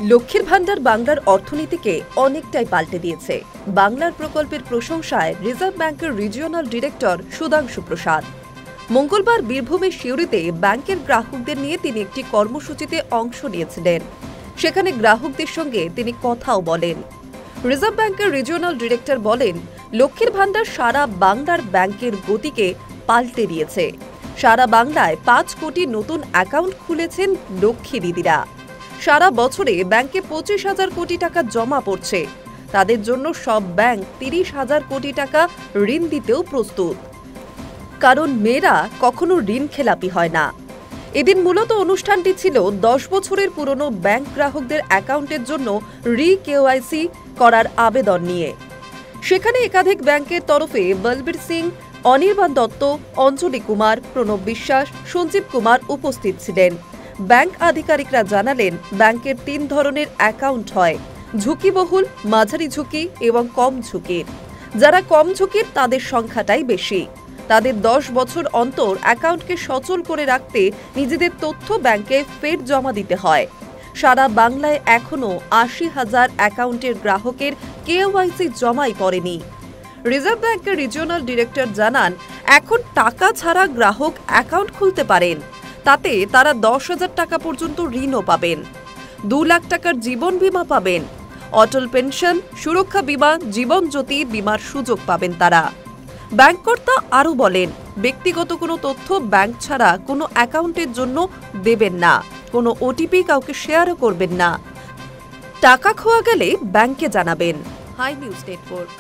লক্ষ্মীর ভান্ডার বাংলার অর্থনীতিকে অনেকটাই পাল্টে দিয়েছে। বাংলার প্রকল্পের প্রশংসায় রিজার্ভ ব্যাংকের রিজিওনাল ডিরেক্টর সুধাংশু প্রসাদ। মঙ্গলবার বীরভূমের সিউড়িতে ব্যাংকের গ্রাহকদের নিয়ে তিনি একটি কর্মসূচিতে অংশ নিয়েছিলেন। সেখানে গ্রাহকদের সঙ্গে তিনি কথাও বলেন। রিজার্ভ ব্যাংকের রিজিওনাল ডিরেক্টর বলেন, লক্ষ্মীর ভান্ডার সারা বাংলার ব্যাংকের গতিকে পাল্টে দিয়েছে। সারা বাংলায় ৫ কোটি নতুন অ্যাকাউন্ট খুলেছেন লক্ষ্মী দিদিরা। সারা বছরে ব্যাংকে ২৫,০০০ কোটি টাকা জমা পড়ছে। তাদের জন্য সব ব্যাংক ৩০,০০০ কোটি টাকা ঋণ দিতেও প্রস্তুত, কারণ মেয়েরা কখনো ঋণ খেলাপি হয় না। এদিন মূলত অনুষ্ঠানটি ছিল ১০ বছরের পুরনো ব্যাংক গ্রাহকদের অ্যাকাউন্টের জন্য রি-কেওয়াইসি করার আবেদন নিয়ে। সেখানে একাধিক ব্যাংকের তরফে বলবীর সিং, অনির্বাণ দত্ত, অঞ্জলি কুমার, প্রণব বিশ্বাস, সঞ্জীব কুমার উপস্থিত ছিলেন। ব্যাংক আধিকারিকরা জানালেন, ব্যাংকের ৩ ধরনের অ্যাকাউন্ট হয়: ঝুঁকিবহুল, মাঝারি ঝুঁকি এবং কম ঝুঁকির। যারা কম ঝুঁকির তাদের সংখ্যাটাই বেশি। তাদের ১০ বছর অন্তর অ্যাকাউন্টকে সচল করে রাখতে নিজেদের তথ্য ব্যাংকে ফের জমা দিতে হয়। সারা বাংলায় এখনও ৮০,০০০ অ্যাকাউন্টের গ্রাহকের কেওয়াইসি জমাই পড়েনি। রিজার্ভ ব্যাংকের রিজিওনাল ডিরেক্টর জানান, এখন টাকা ছাড়া গ্রাহক অ্যাকাউন্ট খুলতে পারেন। তাতে তারা ১০,০০০ টাকা পর্যন্ত ঋণও পাবেন, ২ লাখ টাকার জীবন বীমা পাবেন, অটল পেনশন, সুরক্ষা বীমা, জীবন জ্যোতি বীমার সুযোগ পাবেন তারা। ব্যাংক কর্তা আরও বলেন, ব্যক্তিগত কোনো তথ্য ব্যাংক ছাড়া কোনো অ্যাকাউন্টের জন্য দেবেন না, কোনো ওটিপি কাউকে শেয়ারও করবেন না। টাকা খোয়া গেলে ব্যাংকে জানাবেন। Hi News network.